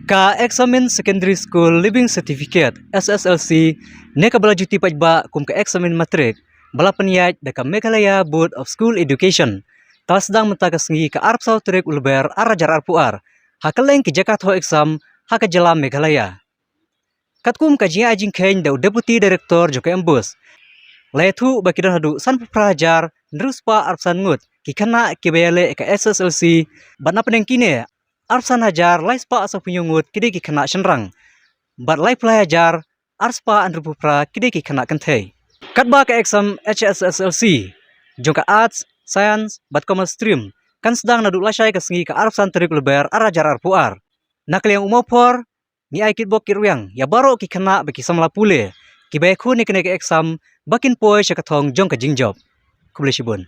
Ka examen secondary school living certificate SSLC ne ka bala juti pajba kum ka examen matrik bala peniat da ka Meghalaya Board of School Education ta sedang mentakas ngi ka arp sau trek ulber arajar arpuar hakaleng ki jakat ho exam haka jala Meghalaya katkum ka jia ajing khen da deputy director joka embus Letu bakidan hadu san prajar neruspa arpsan ngut ki kana ki bayale ka SSLC bana peneng kine arpsan hajar laispa asa punyungut kide ki kana shenrang bat lai pelajar arspa andrupupra kide ki kana kentei katba ka exam HSSLC jongka arts science bat commerce stream kan sedang nadu lasai ka sengi ka arpsan terik lebar arajar arpuar nakliang umopor ni aikit bok kiruyang ya baro ki kana baki samla pule ki baikhu ni kene ka exam bakin poi syakathong jong ka jingjob kuble shibun